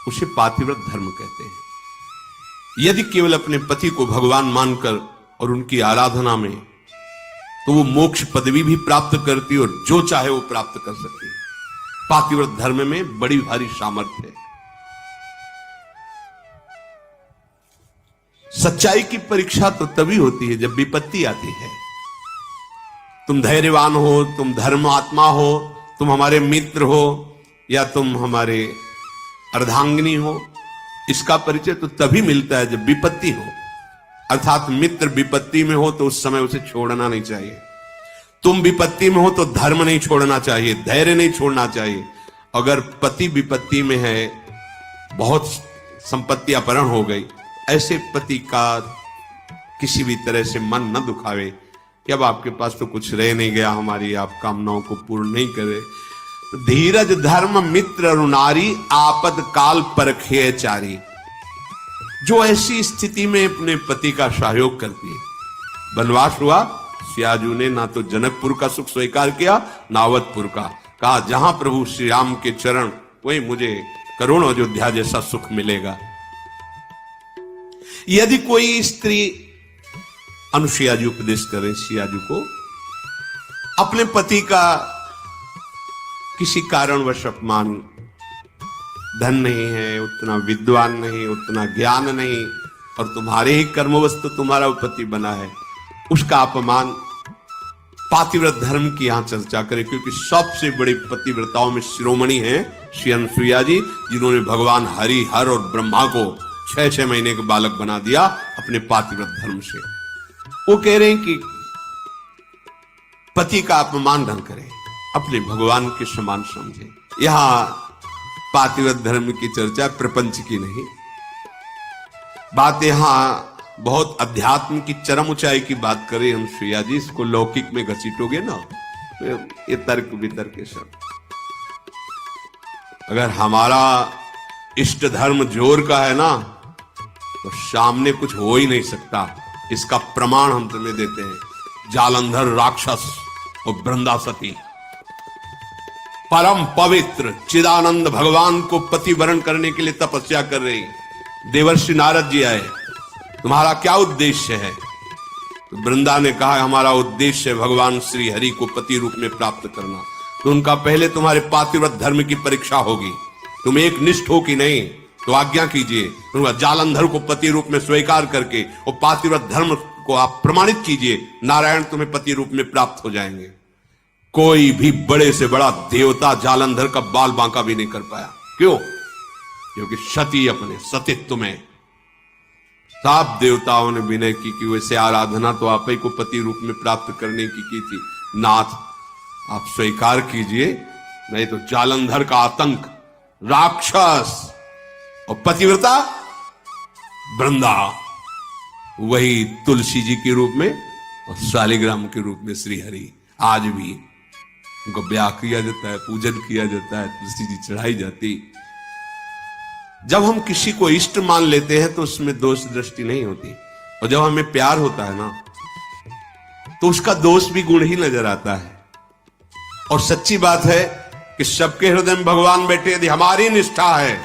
उसे पातिव्रत धर्म कहते हैं। यदि केवल अपने पति को भगवान मानकर और उनकी आराधना में, तो वो मोक्ष पदवी भी प्राप्त करती और जो चाहे वो प्राप्त कर सकती है। पातिव्रत धर्म में बड़ी भारी सामर्थ्य है। सच्चाई की परीक्षा तो तभी होती है जब विपत्ति आती है। तुम धैर्यवान हो, तुम धर्म आत्मा हो, तुम हमारे मित्र हो या तुम हमारे अर्धांगिनी हो, इसका परिचय तो तभी मिलता है जब विपत्ति हो। अर्थात मित्र विपत्ति में हो तो उस समय उसे छोड़ना नहीं चाहिए। तुम विपत्ति में हो तो धर्म नहीं छोड़ना चाहिए, धैर्य नहीं छोड़ना चाहिए। अगर पति विपत्ति में है, बहुत संपत्ति अपहरण हो गई, ऐसे पति का किसी भी तरह से मन न दुखावे कि अब आपके पास तो कुछ रह नहीं गया, हमारी आप कामनाओं को पूर्ण नहीं करे। तो धीरज धर्म मित्र रुनारी, आपद काल परखे चारी। जो ऐसी स्थिति में अपने पति का सहयोग करती है। वनवास हुआ, सियाजू ने ना तो जनकपुर का सुख स्वीकार किया ना अवधपुर का। कहा जहां प्रभु श्री राम के चरण, वही मुझे करोड़ों अयोध्या जैसा सुख मिलेगा। यदि कोई स्त्री, अनुसुईया जी उपदेश करें सियाजू को, अपने पति का किसी कारणवश अपमान, धन नहीं है, उतना विद्वान नहीं, उतना ज्ञान नहीं, और तुम्हारे ही कर्मवश तो तुम्हारा पति बना है, उसका अपमान, पातिव्रत धर्म की यहां चर्चा करें। क्योंकि सबसे बड़ी पतिव्रताओं में शिरोमणि हैं श्री अनुसुईया जी, जिन्होंने भगवान हरि, हर और ब्रह्मा को 6-6 महीने के बालक बना दिया अपने पातिव्रत धर्म से। वो कह रहे हैं कि पति का अपमान न करें, अपने भगवान के समान समझे। यहां पातिव्रत धर्म की चर्चा प्रपंच की नहीं, बात यहां बहुत अध्यात्म की चरम ऊंचाई की बात करें अनुसुईया जी, इसको लौकिक में घसीटोगे ना तो ये तर्क वितर्क के सब। अगर हमारा इष्ट धर्म जोर का है ना, तो सामने कुछ हो ही नहीं सकता। इसका प्रमाण हम तुम्हें देते हैं। जालंधर राक्षस और वृंदासती परम पवित्र चिदानंद भगवान को पति वरण करने के लिए तपस्या कर रही। देवर्षि नारद जी आए, तुम्हारा क्या उद्देश्य है? तो वृंदा ने कहा हमारा उद्देश्य है भगवान श्री हरि को पति रूप में प्राप्त करना। तो उनका पहले तुम्हारे पातिव्रत धर्म की परीक्षा होगी, तुम एक निष्ठ हो कि नहीं, तो आज्ञा कीजिए। जालंधर को पति रूप में स्वीकार करके और पातिव्रत धर्म को आप प्रमाणित कीजिए, नारायण तुम्हें पति रूप में प्राप्त हो जाएंगे। कोई भी बड़े से बड़ा देवता जालंधर का बाल बांका भी नहीं कर पाया। क्यों? क्योंकि सती अपने सतीत्व में सब देवताओं ने विनय की कि वैसे आराधना तो आप ही को पति रूप में प्राप्त करने की थी। नाथ आप स्वीकार कीजिए, नहीं तो जालंधर का आतंक, राक्षस और पतिव्रता वृंदा, वही तुलसी जी के रूप में और शालिग्राम के रूप में श्री हरि। आज भी उनको ब्याह किया जाता है, पूजन किया जाता है, तुलसी जी चढ़ाई जाती। जब हम किसी को इष्ट मान लेते हैं तो उसमें दोष दृष्टि नहीं होती, और जब हमें प्यार होता है ना, तो उसका दोष भी गुण ही नजर आता है। और सच्ची बात है कि सबके हृदय में भगवान बैठे। यदि हमारी निष्ठा है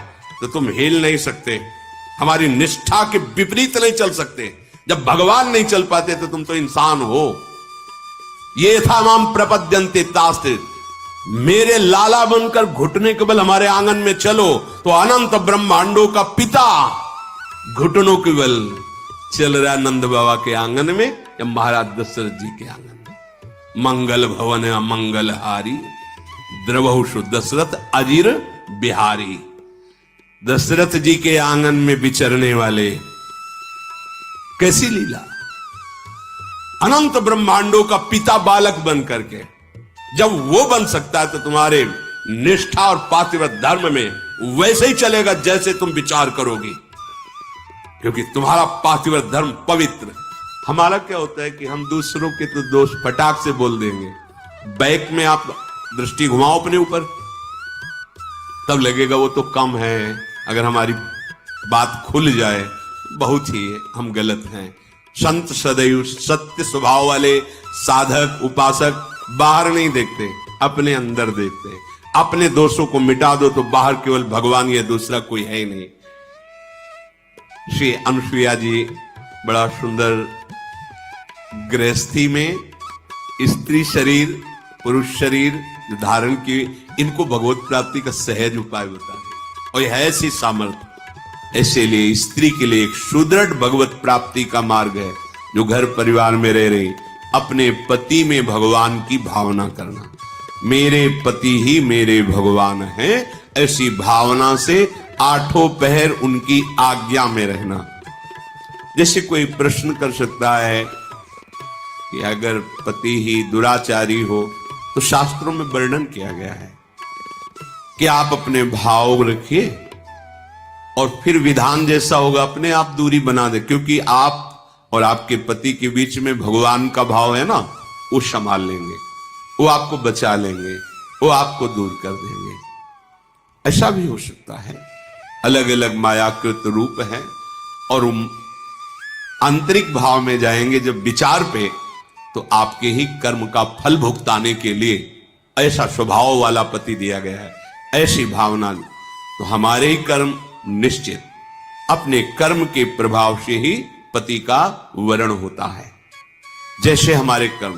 तो तुम हिल नहीं सकते, हमारी निष्ठा के विपरीत नहीं चल सकते। जब भगवान नहीं चल पाते तो तुम तो इंसान हो। ये था माम प्रपद्यन्ते तास्ते, मेरे लाला बनकर घुटने के बल हमारे आंगन में चलो तो अनंत ब्रह्मांडों का पिता घुटनों के बल चल रहा नंद बाबा के आंगन में या महाराज दशरथ जी के आंगन में। मंगल भवन मंगल हारी, द्रवहुषु दशरथ अजीर बिहारी। दशरथ जी के आंगन में विचरने वाले, कैसी लीला! अनंत ब्रह्मांडों का पिता बालक बन करके, जब वो बन सकता है तो तुम्हारे निष्ठा और पातिव्रत धर्म में वैसे ही चलेगा जैसे तुम विचार करोगी, क्योंकि तुम्हारा पातिव्रत धर्म पवित्र। हमारा क्या होता है कि हम दूसरों के तो दोष फटाक से बोल देंगे, बैक में आप दृष्टि घुमाओ अपने ऊपर, तब लगेगा वो तो कम है। अगर हमारी बात खुल जाए बहुत ही हम गलत हैं। संत सदैव सत्य स्वभाव वाले साधक उपासक बाहर नहीं देखते, अपने अंदर देखते। अपने दोषों को मिटा दो तो बाहर केवल भगवान, ये दूसरा कोई है ही नहीं। श्री अनुसुईया जी बड़ा सुंदर गृहस्थी में स्त्री शरीर पुरुष शरीर धारण की, इनको भगवत प्राप्ति का सहज उपाय बता है और यह ऐसी सामर्थ्य। इसीलिए स्त्री के लिए एक सुदृढ़ भगवत प्राप्ति का मार्ग है, जो घर परिवार में रह रही अपने पति में भगवान की भावना करना। मेरे पति ही मेरे भगवान हैं, ऐसी भावना से आठों पहर उनकी आज्ञा में रहना। जैसे कोई प्रश्न कर सकता है कि अगर पति ही दुराचारी हो तो शास्त्रों में वर्णन किया गया है कि आप अपने भाव रखिए और फिर विधान जैसा होगा अपने आप दूरी बना दे, क्योंकि आप और आपके पति के बीच में भगवान का भाव है ना, वो संभाल लेंगे, वो आपको बचा लेंगे, वो आपको दूर कर देंगे। ऐसा भी हो सकता है। अलग अलग मायाकृत रूप है और आंतरिक भाव में जाएंगे जब विचार पे, तो आपके ही कर्म का फल भुगताने के लिए ऐसा स्वभाव वाला पति दिया गया है, ऐसी भावना। तो हमारे ही कर्म निश्चित, अपने कर्म के प्रभाव से ही पति का वर्ण होता है। जैसे हमारे कर्म